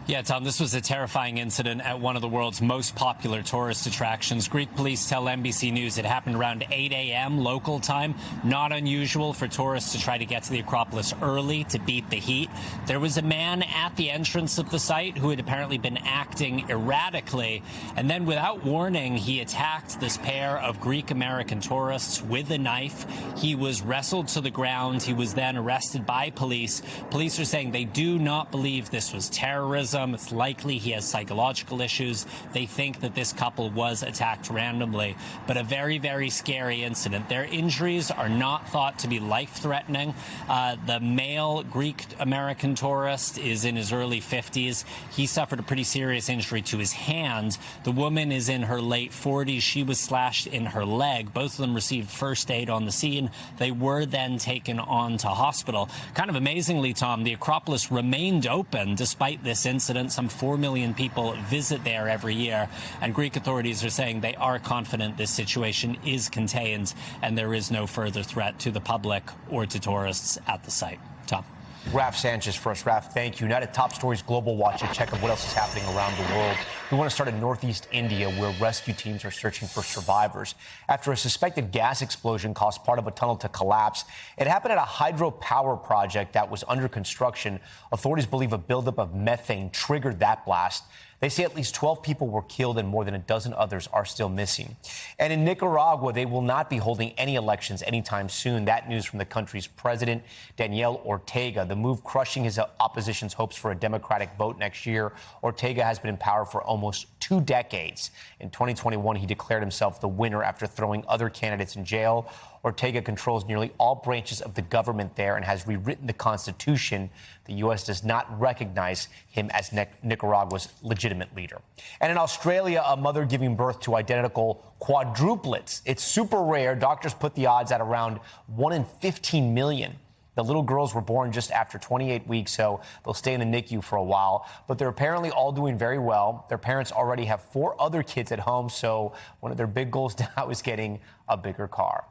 Yeah, Tom, this was a terrifying incident at one of the world's most popular tourist attractions. Greek police tell NBC News it happened around 8 a.m. local time. Not unusual for tourists to try to get to the Acropolis early to beat the heat. There was a man at the entrance of the site who had apparently been acting erratically. And then without warning, he attacked this pair of Greek-American tourists with a knife. He was wrestled to the ground. He was then arrested by police. Police are saying they do not believe this was terrorism. It's likely he has psychological issues. They think that this couple was attacked randomly, but a very, very scary incident. Their injuries are not thought to be life-threatening. The male Greek-American tourist is in his early 50s. He suffered a pretty serious injury to his hand. The woman is in her late 40s. She was slashed in her leg. Both of them received first aid on the scene. They were then taken on to hospital. Kind of amazingly, Tom, the Acropolis remained open despite this incident. Some 4 million people visit there every year, and Greek authorities are saying they are confident this situation is contained and there is no further threat to the public or to tourists at the site. Tom. Raf Sanchez for us. Raf, thank you. Now to Top Stories Global Watch, a check of what else is happening around the world. We want to start in northeast India, where rescue teams are searching for survivors after a suspected gas explosion caused part of a tunnel to collapse. It happened at a hydropower project that was under construction. Authorities believe a buildup of methane triggered that blast. They say at least 12 people were killed and more than a dozen others are still missing. And in Nicaragua, they will not be holding any elections anytime soon. That news from the country's president, Daniel Ortega. The move crushing his opposition's hopes for a democratic vote next year. Ortega has been in power for almost 2 decades. In 2021, he declared himself the winner after throwing other candidates in jail. Ortega controls nearly all branches of the government there and has rewritten the Constitution. The U.S. does not recognize him as Nicaragua's legitimate leader. And in Australia, a mother giving birth to identical quadruplets. It's super rare. Doctors put the odds at around 1 in 15 million. The little girls were born just after 28 weeks, so they'll stay in the NICU for a while. But they're apparently all doing very well. Their parents already have 4 other kids at home, so one of their big goals now is getting a bigger car.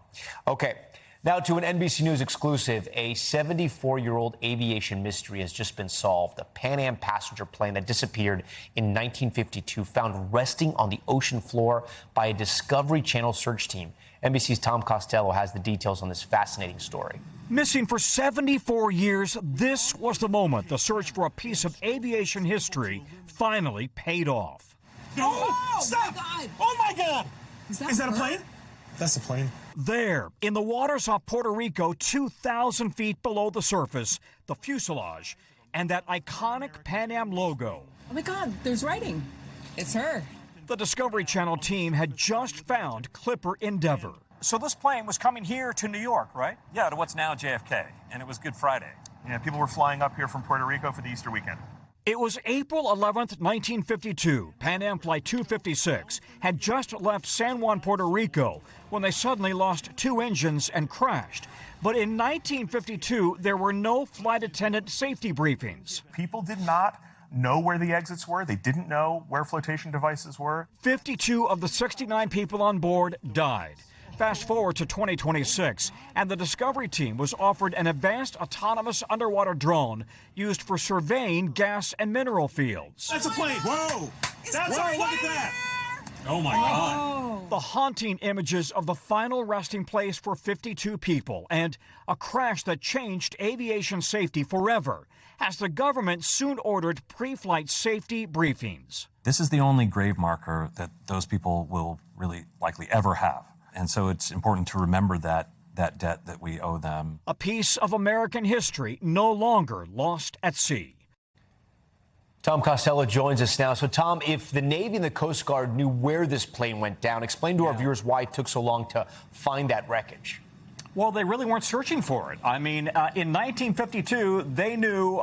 Okay, now to an NBC News exclusive. A 74-year-old aviation mystery has just been solved. A Pan Am passenger plane that disappeared in 1952 found resting on the ocean floor by a Discovery Channel search team. NBC's Tom Costello has the details on this fascinating story. Missing for 74 years, this was the moment the search for a piece of aviation history finally paid off. Oh, stop! Oh, my God! Is that a plane? That's a plane. There, in the waters off Puerto Rico, 2,000 feet below the surface, the fuselage and that iconic Pan Am logo. Oh, my God, there's writing. It's her. The Discovery Channel team had just found Clipper Endeavor. So this plane was coming here to New York, right? Yeah, to what's now JFK, and it was Good Friday. Yeah, people were flying up here from Puerto Rico for the Easter weekend. It was April 11th, 1952. Pan Am Flight 256 had just left San Juan, Puerto Rico, when they suddenly lost 2 engines and crashed. But in 1952, there were no flight attendant safety briefings. People did not know where the exits were. They didn't know where flotation devices were. 52 of the 69 people on board died. Fast forward to 2026, and the Discovery team was offered an advanced autonomous underwater drone used for surveying gas and mineral fields. That's a plane. Whoa! That's right. Look at that. Oh, my God. The haunting images of the final resting place for 52 people and a crash that changed aviation safety forever, as the government soon ordered pre-flight safety briefings. This is the only grave marker that those people will really likely ever have. And so it's important to remember that debt that we owe them. A piece of American history no longer lost at sea. Tom Costello joins us now. So, Tom, if the Navy and the Coast Guard knew where this plane went down, explain to our viewers why it took so long to find that wreckage. Well, they really weren't searching for it. I mean, in 1952, they knew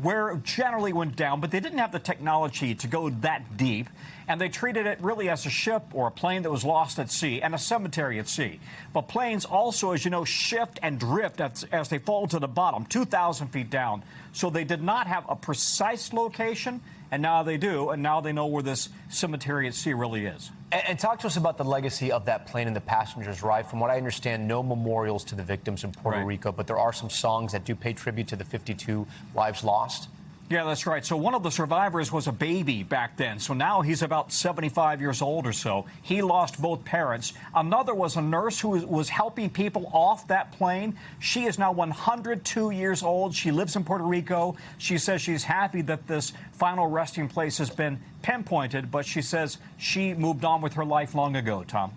where it generally went down, but they didn't have the technology to go that deep. And they treated it really as a ship or a plane that was lost at sea and a cemetery at sea. But planes also, as you know, shift and drift as they fall to the bottom, 2,000 feet down. So they did not have a precise location, and now they do, and now they know where this cemetery at sea really is. And talk to us about the legacy of that plane and the passengers, right? From what I understand, no memorials to the victims in Puerto Rico, but there are some songs that do pay tribute to the 52 lives lost. Yeah, that's right. So one of the survivors was a baby back then. So now he's about 75 years old or so. He lost both parents. Another was a nurse who was helping people off that plane. She is now 102 years old. She lives in Puerto Rico. She says she's happy that this final resting place has been pinpointed, but she says she moved on with her life long ago, Tom.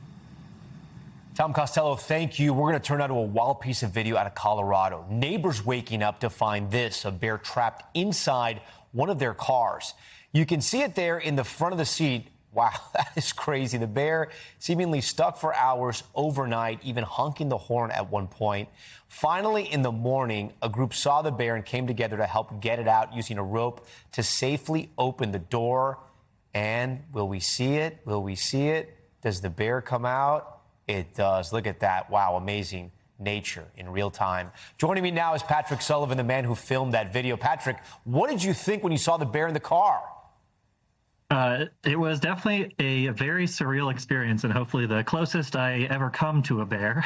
Tom Costello, thank you. We're going to turn now to a wild piece of video out of Colorado. Neighbors waking up to find this, a bear trapped inside one of their cars. You can see it there in the front of the seat. Wow, that is crazy. The bear seemingly stuck for hours overnight, even honking the horn at one point. Finally, in the morning, a group saw the bear and came together to help get it out using a rope to safely open the door. And will we see it? Will we see it? Does the bear come out? It does. Look at that. Wow, amazing nature in real time. Joining me now is Patrick Sullivan, the man who filmed that video. Patrick, what did you think when you saw the bear in the car? It was definitely a very surreal experience, and hopefully the closest I ever come to a bear.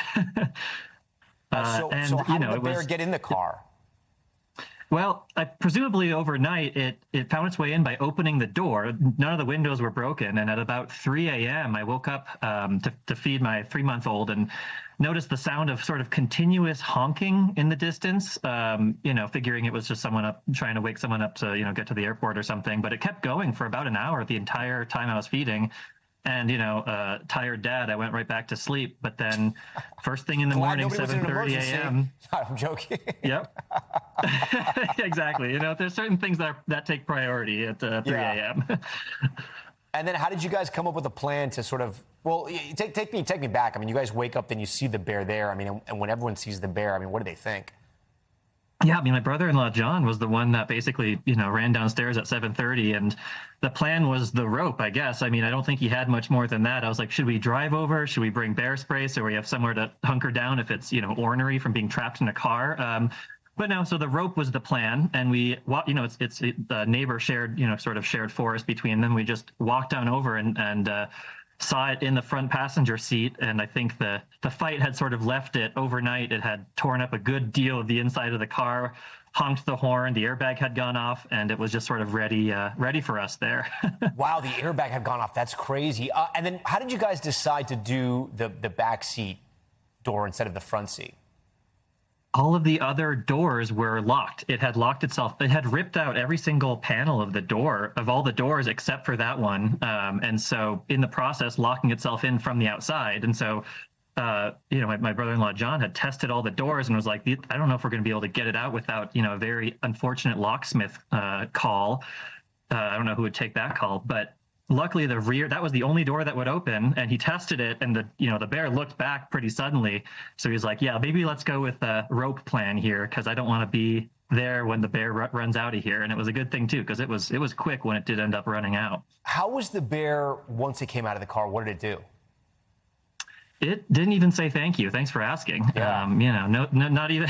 So how did the bear get in the car? Well, presumably overnight, it found its way in by opening the door. None of the windows were broken. And at about 3 a.m., I woke up to feed my 3-month-old and noticed the sound of sort of continuous honking in the distance, figuring it was just someone trying to wake someone up to, get to the airport or something. But it kept going for about an hour the entire time I was feeding. And, tired dad, I went right back to sleep. But then first thing in the morning, 7:30 a.m. I'm joking. Yep. Exactly. There's certain things that take priority at 3 a.m. And then how did you guys come up with a plan to sort of, well, take me back. I mean, you guys wake up, then you see the bear there. I mean, and when everyone sees the bear, I mean, what do they think? Yeah, I mean, my brother-in-law, John, was the one that basically, ran downstairs at 7:30, and the plan was the rope, I guess. I mean, I don't think he had much more than that. I was like, should we drive over? Should we bring bear spray so we have somewhere to hunker down if it's, ornery from being trapped in a car? But no, so the rope was the plan, and it's the neighbor shared, sort of shared forest between them. We just walked down over and saw it in the front passenger seat, and I think the fight had sort of left it overnight. It had torn up a good deal of the inside of the car, honked the horn, the airbag had gone off, and it was just sort of ready for us there. Wow, the airbag had gone off. That's crazy. And then how did you guys decide to do the back seat door instead of the front seat? All of the other doors were locked. It had locked itself. It had ripped out every single panel of all the doors except for that one. And so in the process, locking itself in from the outside. And so, my brother-in-law, John, had tested all the doors and was like, I don't know if we're going to be able to get it out without, a very unfortunate locksmith call. I don't know who would take that call, but luckily the rear, that was the only door that would open, and he tested it, and the bear looked back pretty suddenly. So he's like, yeah, maybe let's go with the rope plan here, because I don't want to be there when the bear runs out of here. And it was a good thing too, because it was quick when it did end up running out. How was the bear once it came out of the car? What did it do? It didn't even say thank you. Thanks for asking. Yeah. No, not even.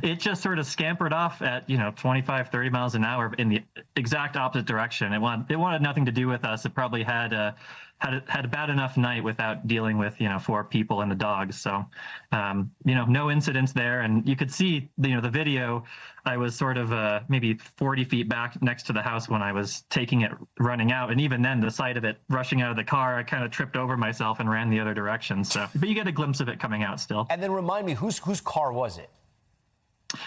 It just sort of scampered off at 25, 30 miles an hour in the exact opposite direction. It wanted nothing to do with us. It probably had a bad enough night without dealing with 4 people and the dogs. So no incidents there. And you could see the video. I was sort of maybe 40 feet back next to the house when I was taking it running out. And even then, the sight of it rushing out of the car, I kind of tripped over myself and ran the other direction. So, but you get a glimpse of it coming out still. And then remind me, whose car was it?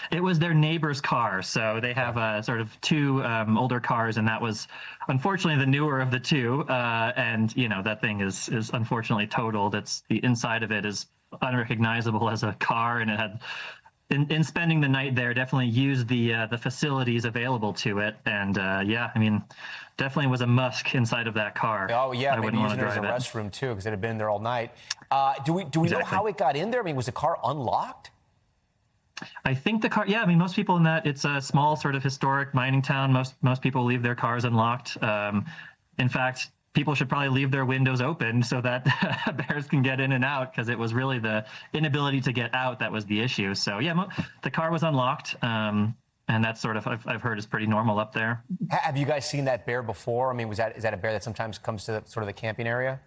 It was their neighbor's car. So they have sort of 2 older cars, and that was unfortunately the newer of the 2. And that thing is unfortunately totaled. The inside of it is unrecognizable as a car, and it had. In spending the night there, definitely used the facilities available to it, and definitely was a musk inside of that car. Oh yeah, I maybe using it as a restroom too, because it had been there all night. Do we know how it got in there? I mean, was the car unlocked? I think the car. Yeah, I mean, most people in that, it's a small sort of historic mining town. Most people leave their cars unlocked. In fact, people should probably leave their windows open so that bears can get in and out, because it was really the inability to get out that was the issue. So yeah, the car was unlocked, and that's sort of, I've heard, is pretty normal up there. Have you guys seen that bear before? I mean, is that a bear that sometimes comes to sort of the camping area?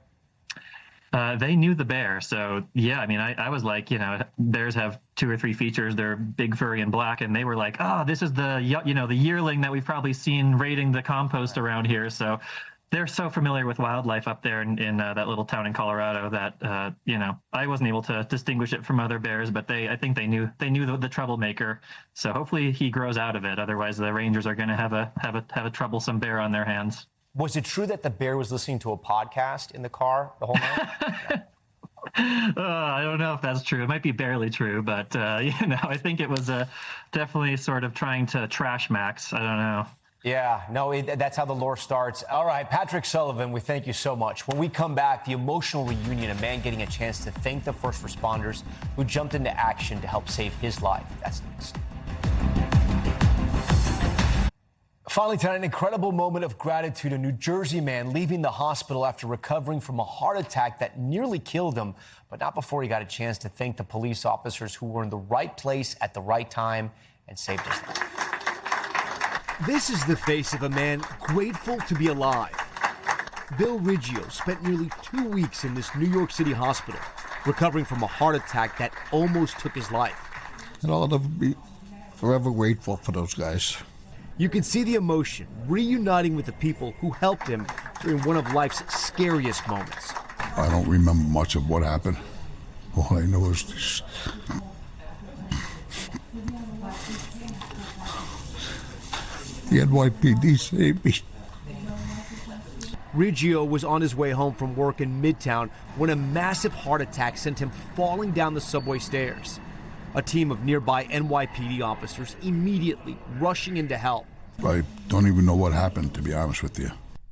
They knew the bear, so yeah. I mean, I was like, bears have 2 or 3 features. They're big, furry, and black, and they were like, oh, this is the the yearling that we've probably seen raiding the compost around here. So they're so familiar with wildlife up there in that little town in Colorado that I wasn't able to distinguish it from other bears, but I think they knew the troublemaker. So hopefully he grows out of it. Otherwise, the rangers are going to have a troublesome bear on their hands. Was it true that the bear was listening to a podcast in the car the whole night? I don't know if that's true. It might be barely true, but I think it was definitely sort of trying to trash Max. I don't know. Yeah, no, that's how the lore starts. All right, Patrick Sullivan, we thank you so much. When we come back, the emotional reunion, a man getting a chance to thank the first responders who jumped into action to help save his life. That's next. Finally tonight, an incredible moment of gratitude. A New Jersey man leaving the hospital after recovering from a heart attack that nearly killed him, but not before he got a chance to thank the police officers who were in the right place at the right time and saved his life. This is the face of a man grateful to be alive. Bill Riggio spent nearly 2 weeks in this New York City hospital, recovering from a heart attack that almost took his life. And I'll never be forever grateful for those guys. You can see the emotion reuniting with the people who helped him during one of life's scariest moments. I don't remember much of what happened. All I know is this. The NYPD saved me. Riggio was on his way home from work in Midtown when a massive heart attack sent him falling down the subway stairs. A team of nearby NYPD officers immediately rushing in to help. I don't even know what happened, to be honest with you.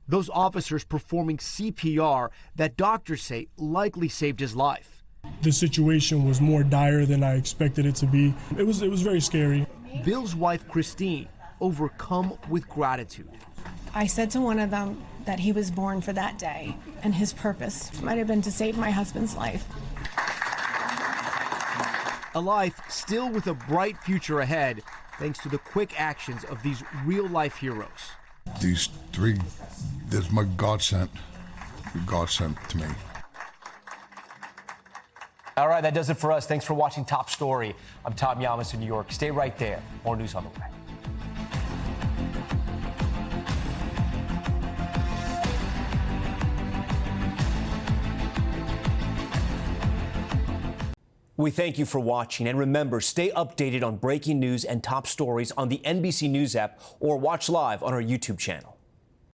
Those officers performing CPR that doctors say likely saved his life. The situation was more dire than I expected it to be. It was very scary. Bill's wife, Christine, overcome with gratitude. I said to one of them that he was born for that day, and his purpose might have been to save my husband's life. A life still with a bright future ahead, thanks to the quick actions of these real-life heroes. These three, that's my godsend to me. All right, that does it for us. Thanks for watching Top Story. I'm Tom Llamas in New York. Stay right there. More news on the way. We thank you for watching, and remember, stay updated on breaking news and top stories on the NBC News app or watch live on our YouTube channel.